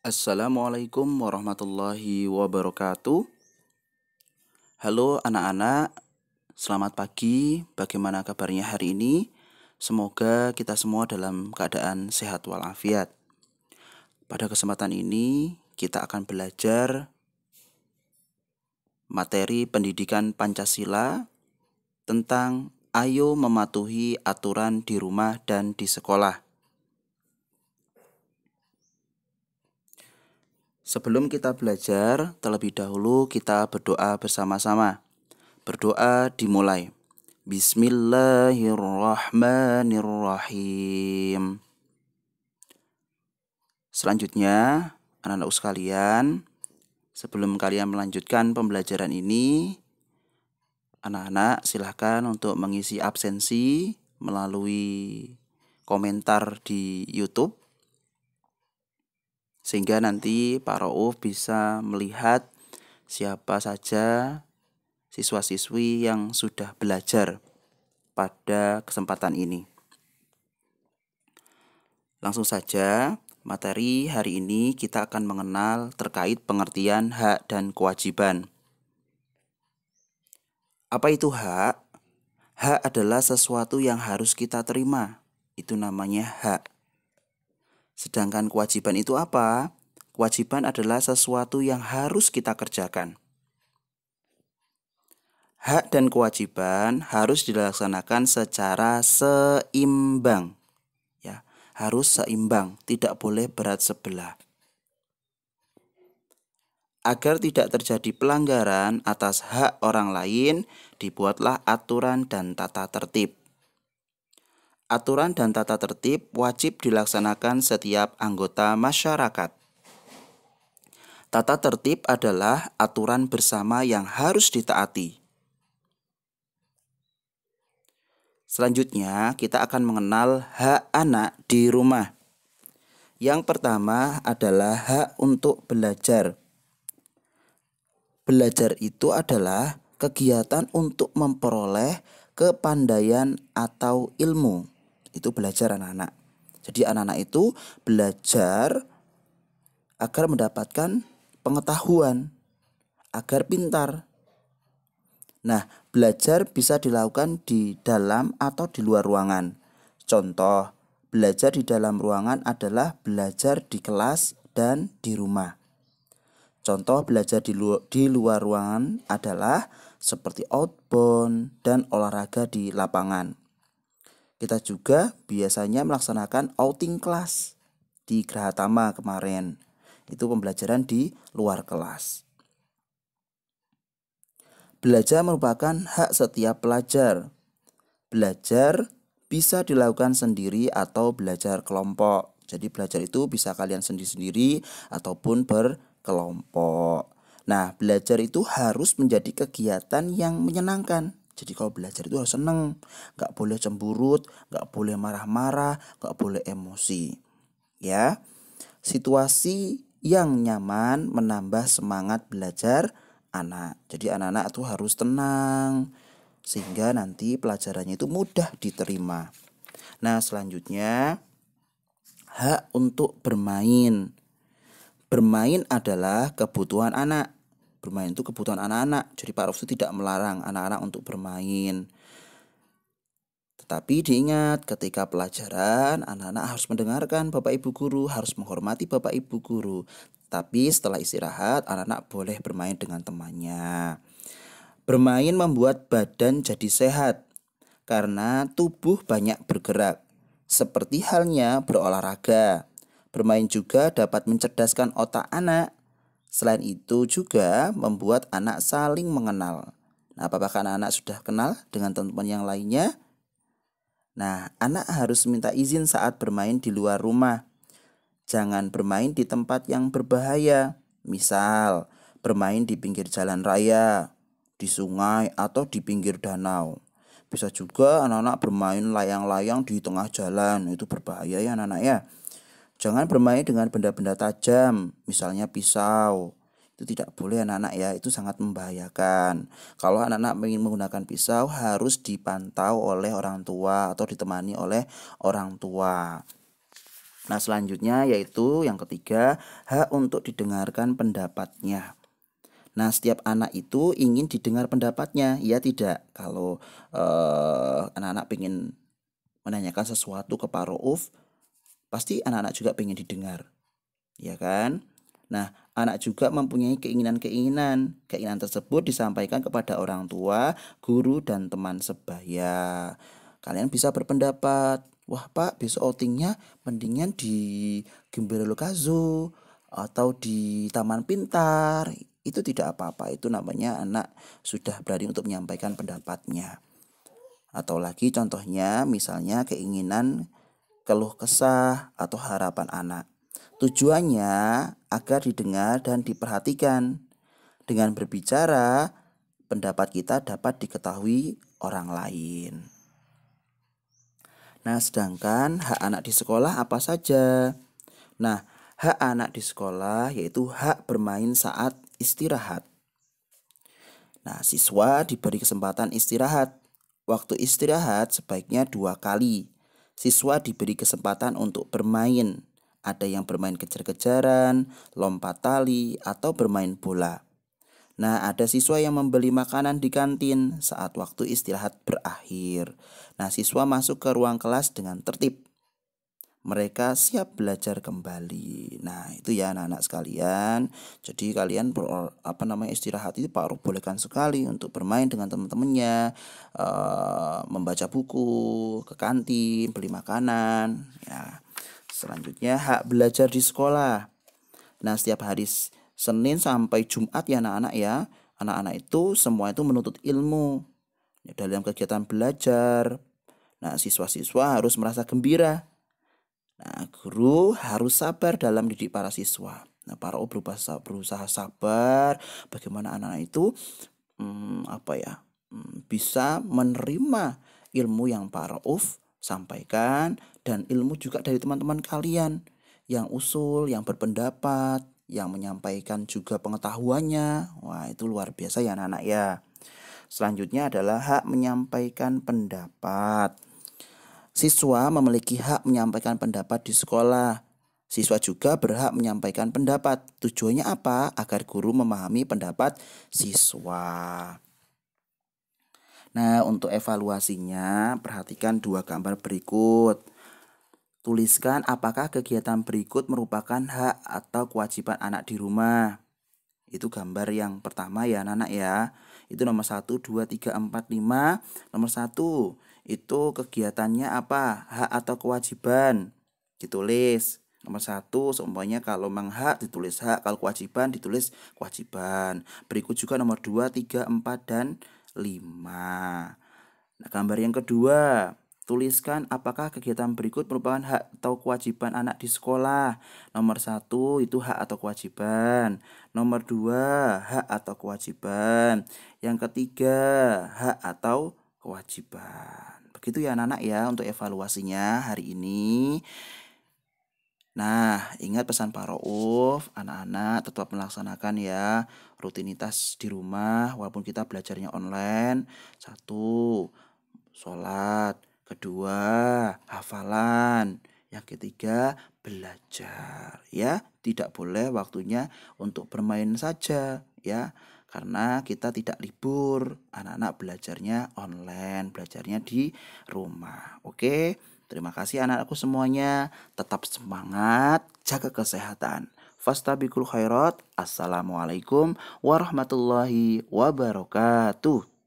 Assalamualaikum warahmatullahi wabarakatuh. Halo anak-anak, selamat pagi. Bagaimana kabarnya hari ini? Semoga kita semua dalam keadaan sehat walafiat. Pada kesempatan ini, kita akan belajar materi pendidikan Pancasila tentang ayo mematuhi aturan di rumah dan di sekolah. Sebelum kita belajar, terlebih dahulu kita berdoa bersama-sama. Berdoa dimulai. Bismillahirrahmanirrahim. Selanjutnya, anak-anakku sekalian, sebelum kalian melanjutkan pembelajaran ini, anak-anak silahkan untuk mengisi absensi melalui komentar di YouTube, sehingga nanti Pak Rauf bisa melihat siapa saja siswa-siswi yang sudah belajar pada kesempatan ini. Langsung saja, materi hari ini kita akan mengenal terkait pengertian hak dan kewajiban. Apa itu hak? Hak adalah sesuatu yang harus kita terima. Itu namanya hak. Sedangkan kewajiban itu apa? Kewajiban adalah sesuatu yang harus kita kerjakan. Hak dan kewajiban harus dilaksanakan secara seimbang. Ya, harus seimbang, tidak boleh berat sebelah. Agar tidak terjadi pelanggaran atas hak orang lain, dibuatlah aturan dan tata tertib. Aturan dan tata tertib wajib dilaksanakan setiap anggota masyarakat. Tata tertib adalah aturan bersama yang harus ditaati. Selanjutnya, kita akan mengenal hak anak di rumah. Yang pertama adalah hak untuk belajar. Belajar itu adalah kegiatan untuk memperoleh kepandaian atau ilmu. Itu belajar anak-anak. Jadi anak-anak itu belajar agar mendapatkan pengetahuan, agar pintar. Nah, belajar bisa dilakukan di dalam atau di luar ruangan. Contoh, belajar di dalam ruangan adalah belajar di kelas dan di rumah. Contoh belajar di luar ruangan adalah seperti outbound dan olahraga di lapangan. Kita juga biasanya melaksanakan outing kelas di Grahatama kemarin. Itu pembelajaran di luar kelas. Belajar merupakan hak setiap pelajar. Belajar bisa dilakukan sendiri atau belajar kelompok. Jadi belajar itu bisa kalian sendiri-sendiri ataupun berkelompok. Nah, belajar itu harus menjadi kegiatan yang menyenangkan. Jadi kalau belajar itu harus seneng, gak boleh cemburut, gak boleh marah-marah, gak boleh emosi. Ya, situasi yang nyaman menambah semangat belajar anak. Jadi anak-anak itu harus tenang, sehingga nanti pelajarannya itu mudah diterima. Nah, selanjutnya hak untuk bermain. Bermain adalah kebutuhan anak. Bermain itu kebutuhan anak-anak. Jadi Pak Rauf itu tidak melarang anak-anak untuk bermain. Tetapi diingat, ketika pelajaran anak-anak harus mendengarkan Bapak Ibu guru, harus menghormati Bapak Ibu guru. Tapi setelah istirahat, anak-anak boleh bermain dengan temannya. Bermain membuat badan jadi sehat karena tubuh banyak bergerak. Seperti halnya berolahraga. Bermain juga dapat mencerdaskan otak anak. Selain itu juga membuat anak saling mengenal. Nah, apakah anak-anak sudah kenal dengan teman-teman yang lainnya? Nah, anak harus minta izin saat bermain di luar rumah. Jangan bermain di tempat yang berbahaya. Misal, bermain di pinggir jalan raya, di sungai, atau di pinggir danau. Bisa juga anak-anak bermain layang-layang di tengah jalan. Itu berbahaya ya anak-anak ya. Jangan bermain dengan benda-benda tajam, misalnya pisau. Itu tidak boleh anak-anak ya, itu sangat membahayakan. Kalau anak-anak ingin menggunakan pisau harus dipantau oleh orang tua atau ditemani oleh orang tua. Nah, selanjutnya yaitu yang ketiga, hak untuk didengarkan pendapatnya. Nah, setiap anak itu ingin didengar pendapatnya, ya tidak? Kalau anak-anak ingin menanyakan sesuatu ke Pak Rauf, pasti anak-anak juga ingin didengar, ya kan? Nah, anak juga mempunyai keinginan-keinginan. Keinginan tersebut disampaikan kepada orang tua, guru, dan teman sebaya. Kalian bisa berpendapat, wah Pak, besok outingnya mendingan di Gembira Lokazo atau di Taman Pintar. Itu tidak apa-apa, itu namanya anak sudah berani untuk menyampaikan pendapatnya. Atau lagi contohnya misalnya keinginan, keluh kesah, atau harapan anak. Tujuannya agar didengar dan diperhatikan. Dengan berbicara, pendapat kita dapat diketahui orang lain. Nah, sedangkan hak anak di sekolah apa saja? Nah, hak anak di sekolah yaitu hak bermain saat istirahat. Nah, siswa diberi kesempatan istirahat. Waktu istirahat sebaiknya 2 kali. Siswa diberi kesempatan untuk bermain. Ada yang bermain kejar-kejaran, lompat tali, atau bermain bola. Nah, ada siswa yang membeli makanan di kantin saat waktu istirahat berakhir. Nah, siswa masuk ke ruang kelas dengan tertib. Mereka siap belajar kembali. Nah, itu ya anak-anak sekalian. Jadi kalian istirahat itu Pak Ruh bolehkan sekali untuk bermain dengan teman-temannya, membaca buku, ke kantin, beli makanan. Ya. Selanjutnya hak belajar di sekolah. Nah, setiap hari Senin sampai Jumat ya anak-anak ya. Anak-anak itu semua itu menuntut ilmu. Ya, dalam kegiatan belajar. Nah, siswa-siswa harus merasa gembira. Nah, guru harus sabar dalam didik para siswa. Nah, para berusaha sabar bagaimana anak-anak itu bisa menerima ilmu yang Pak Rauf sampaikan dan ilmu juga dari teman-teman kalian yang usul, yang berpendapat, yang menyampaikan juga pengetahuannya. Wah, itu luar biasa ya anak-anak ya. Selanjutnya adalah hak menyampaikan pendapat. Siswa memiliki hak menyampaikan pendapat di sekolah. Siswa juga berhak menyampaikan pendapat. Tujuannya apa? Agar guru memahami pendapat siswa. Nah, untuk evaluasinya, perhatikan 2 gambar berikut. Tuliskan apakah kegiatan berikut merupakan hak atau kewajiban anak di rumah. Itu gambar yang pertama ya anak-anak ya. Itu nomor 1, 2, 3, 4, 5. Nomor 1 itu kegiatannya apa? Hak atau kewajiban. Ditulis. Nomor 1 seumpamanya kalau memang hak ditulis hak, kalau kewajiban ditulis kewajiban. Berikut juga nomor 2, 3, 4, dan 5. Nah, gambar yang kedua, tuliskan apakah kegiatan berikut merupakan hak atau kewajiban anak di sekolah. Nomor 1 itu hak atau kewajiban. Nomor 2 hak atau kewajiban. Yang ketiga hak atau kewajiban. Begitu ya anak-anak ya untuk evaluasinya hari ini. Nah, ingat pesan Pak Rauf, anak-anak tetap melaksanakan ya rutinitas di rumah walaupun kita belajarnya online. 1, sholat. 2, hafalan. Yang ketiga, belajar ya. Tidak boleh waktunya untuk bermain saja ya. Karena kita tidak libur, anak-anak belajarnya online, belajarnya di rumah. Oke, terima kasih anak-anakku semuanya. Tetap semangat, jaga kesehatan. Fastabiqul khairat. Assalamualaikum warahmatullahi wabarakatuh.